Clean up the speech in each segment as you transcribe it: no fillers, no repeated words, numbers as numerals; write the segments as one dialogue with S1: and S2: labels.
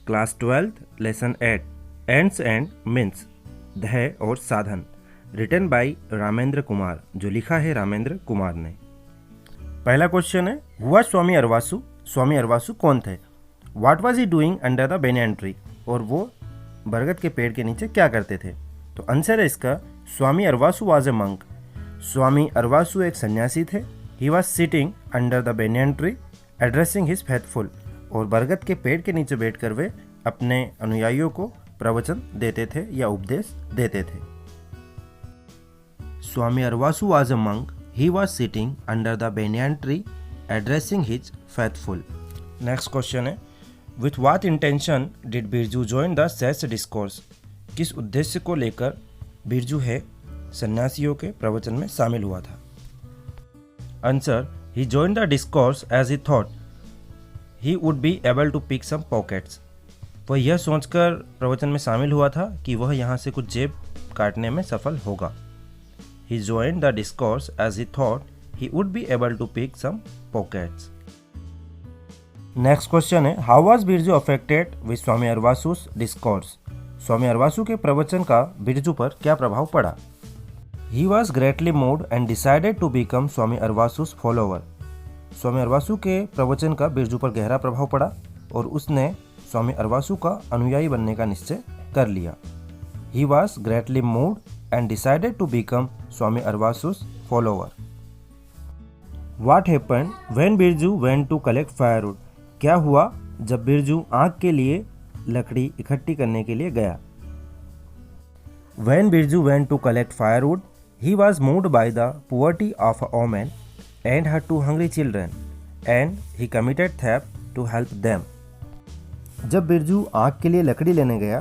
S1: Class 12th lesson 8 ends and means ध्येय और साधन, रिटन बाय रामेंद्र कुमार, जो लिखा है रामेंद्र कुमार ने। पहला क्वेश्चन है, हुआ स्वामी अरवासु, स्वामी अरवासु कौन थे? What was he doing under the banyan tree, और वो बरगद के पेड़ के नीचे क्या करते थे? तो आंसर है इसका, स्वामी अरवासु वाज ए मंक। स्वामी अरवासु एक सन्यासी थे। ही was sitting under the banyan tree addressing his faithful, और बरगद के पेड़ के नीचे बैठकर वे अपने अनुयायियों को प्रवचन देते थे या उपदेश देते थे। Swami Arvasu was a monk, he was sitting under the banyan tree addressing his faithful. Next question है, with what intention did Birju join the सेस डिस्कोर्स, किस उद्देश्य को लेकर बिरजू है सन्यासियों के प्रवचन में शामिल हुआ था? Answer, he joined the discourse as he thought he would be able to pick some pockets, वह यह सोचकर प्रवचन में शामिल हुआ था कि वह यहाँ से कुछ जेब काटने में सफल होगा। He joined the discourse as he thought he would be able to pick some pockets. Next question है, how was Birju affected with Swami Arvasu's discourse, Swami Arvasu के प्रवचन का बिरजू पर क्या प्रभाव पड़ा? He was greatly moved and decided to become Swami अरवासु's follower, स्वामी अरवासु के प्रवचन का बिरजू पर गहरा प्रभाव पड़ा और उसने स्वामी अरवासु का अनुयायी बनने का निश्चय कर लिया। He was greatly moved and decided to become Swami अरवासु's follower. What happened when Birju went to collect firewood, क्या हुआ जब बिरजू आग के लिए लकड़ी इकट्ठी करने के लिए गया? When Birju went to collect firewood, he was moved by the poverty of a woman and her two hungry children, and he committed theft to help them. जब बिरजू आग के लिए लकड़ी लेने गया,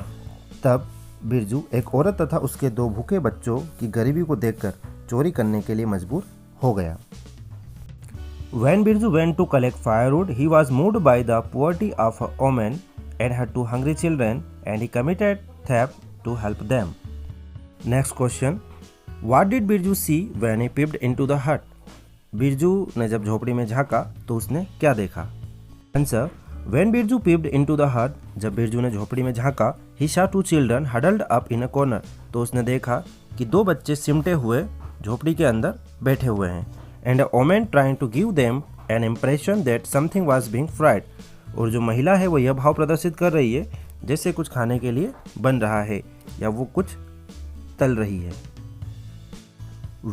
S1: तब बिरजू एक औरत तथा उसके दो भूखे बच्चों की गरीबी को देखकर चोरी करने के लिए मजबूर हो गया। When Birju went to collect firewood, he was moved by the poverty of a woman and her two hungry children, and he committed theft to help them. Next question, What did Birju see when he peeped into the hut? Birju ने जब झोपड़ी में झांका तो उसने क्या देखा? Answer, When Birju peeped into the hut, जब बिरजू ने झोपड़ी में झांका, he saw two children huddled up in a corner, तो उसने देखा कि दो बच्चे सिमटे हुए झोपड़ी के अंदर बैठे हुए हैं। And a woman trying to give them an impression that something was being fried, और जो महिला है वो यह भाव प्रदर्शित कर रही है जैसे कुछ खाने के लिए बन रहा है या वो कुछ तल रही है।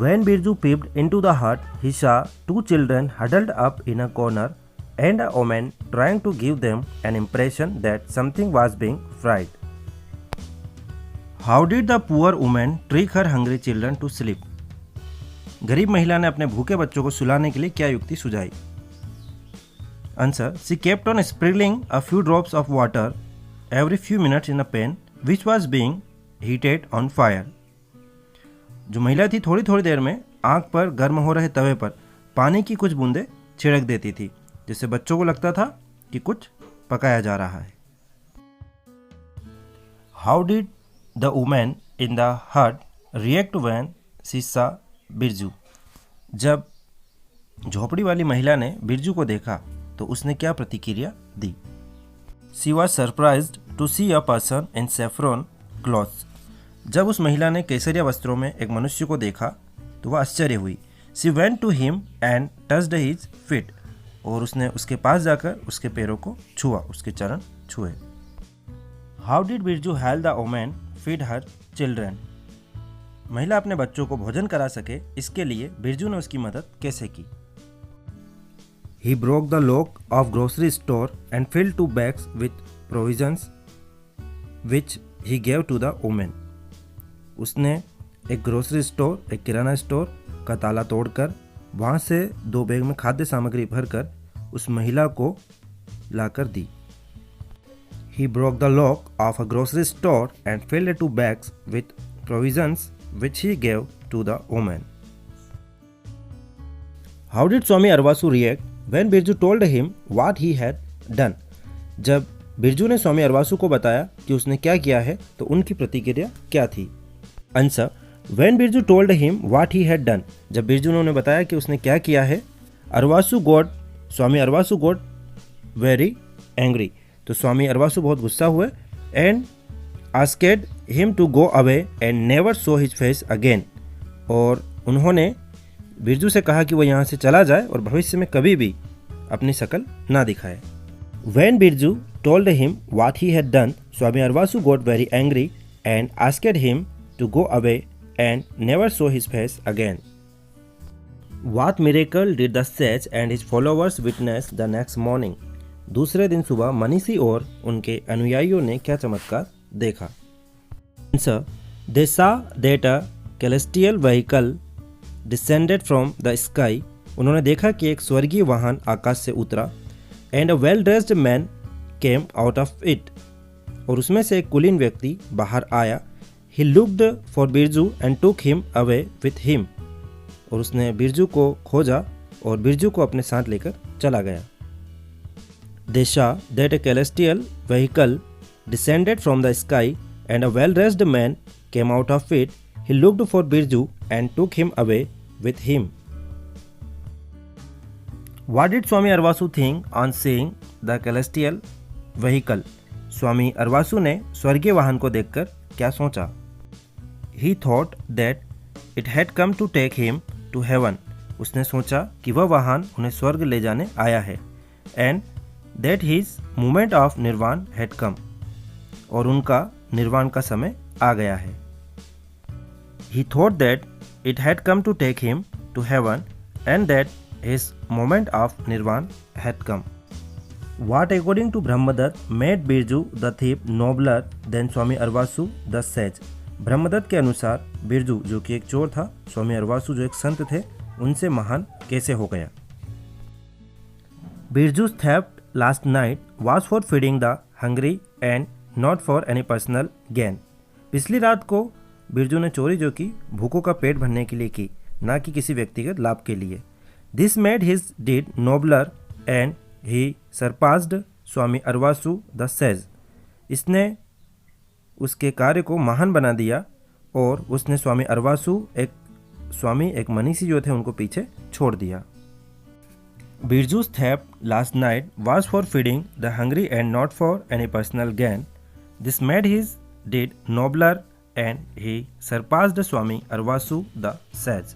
S1: When Birju peeped into the hut, he saw two children huddled up in a corner and a woman trying to give them an impression that something was being fried. How did the poor woman trick her hungry children to sleep? गरीब महिला ने अपने भूखे बच्चों को सुलाने के लिए क्या युक्ति सुझाई? Answer, she kept on sprinkling a few drops of water every few minutes in a pan which was being heated on fire. जो महिला थी थोड़ी थोड़ी देर में आग पर गर्म हो रहे तवे पर पानी की कुछ बूंदें छिड़क देती थी, जिससे बच्चों को लगता था कि कुछ पकाया जा रहा है। How did the women in the hut react when she saw Birju, जब झोपड़ी वाली महिला ने बिरजू को देखा तो उसने क्या प्रतिक्रिया दी? She was surprised to see a person in saffron clothes, जब उस महिला ने केसरिया वस्त्रों में एक मनुष्य को देखा तो वह आश्चर्य हुई। She went to him and touched his feet, और उसने उसके पास जाकर उसके पैरों को छुआ, उसके चरण छुए। How did Birju help the women feed her children, महिला अपने बच्चों को भोजन करा सके इसके लिए बिरजू ने उसकी मदद कैसे की? He broke the lock of grocery store and filled 2 bags with provisions which he gave to the woman. उसने एक ग्रोसरी स्टोर, एक किराना स्टोर का ताला तोड़कर वहाँ से 2 बैग में खाद्य सामग्री भरकर उस महिला को लाकर दी। He broke the lock of a grocery store and filled 2 bags with provisions which he gave to the woman. How did Swami Arvasu react when Birju told him what he had done? जब बिरजू ने स्वामी अरवासु को बताया कि उसने क्या किया है तो उनकी प्रतिक्रिया क्या थी? Answer, when Birju told him what he had done, जब बिरजू ने उन्हें बताया कि उसने क्या किया है, Swami Arvasu got very angry, तो स्वामी अरवासु बहुत गुस्सा हुए and asked him to go away and never show his face again, और उन्होंने बिरजू से कहा कि वो यहाँ से चला जाए और भविष्य में कभी भी अपनी शक्ल ना दिखाए। When Birju told him what he had done, Swami Arvasu got very angry and asked him to go away and never show his face again. What miracle did the sage and his followers witness the next morning? दूसरे दिन सुबह मनीषी और उनके अनुयायियों ने क्या चमत्कार देखा? Answer: They saw that a celestial vehicle descended from the sky. उन्होंने देखा कि एक स्वर्गीय वाहन आकाश से उतरा and a well dressed man came out of it, और उसमें से एक कुलीन व्यक्ति बाहर आया। ही looked for Birju and took him away with him, और उसने बिरजू को खोजा और बिरजू को अपने साथ लेकर चला गया। They saw that a celestial vehicle descended from the sky and a well dressed man came out of it. He looked for Birju and took him away with him. What did Swami Arvasu think on seeing the celestial vehicle? स्वामी अरवासु ने स्वर्गीय वाहन को देखकर क्या सोचा? He thought that it had come to take him to heaven. उसने सोचा कि वह वाहन उन्हें स्वर्ग ले जाने आया है। And that his moment of निर्वाण had come. और उनका निर्वाण का समय आ गया है। He thought that it had come to take him to heaven and that his moment of nirvan had come. What according to Brahmadatt made Birju the thief nobler than Swami Arvasu the sage? Brahmadatta के अनुसार बिरजू जो कि एक चोर था, स्वामी अरवासु जो एक संत थे, उनसे महान कैसे हो गया? Birju's theft last night was for feeding the hungry and not for any personal gain. पिछली रात को बिरजू ने चोरी जो की भूखों का पेट भरने के लिए की, ना कि किसी व्यक्तिगत लाभ के लिए। This made his deed nobler and he surpassed Swami Arvasu the sage. इसने उसके कार्य को महान बना दिया और उसने स्वामी अरवासु एक मनीषी जो थे उनको पीछे छोड़ दिया। Birju's theft last night was for feeding the hungry and not for any personal gain. This made his deed nobler and he surpassed Swami Arvasu the sage.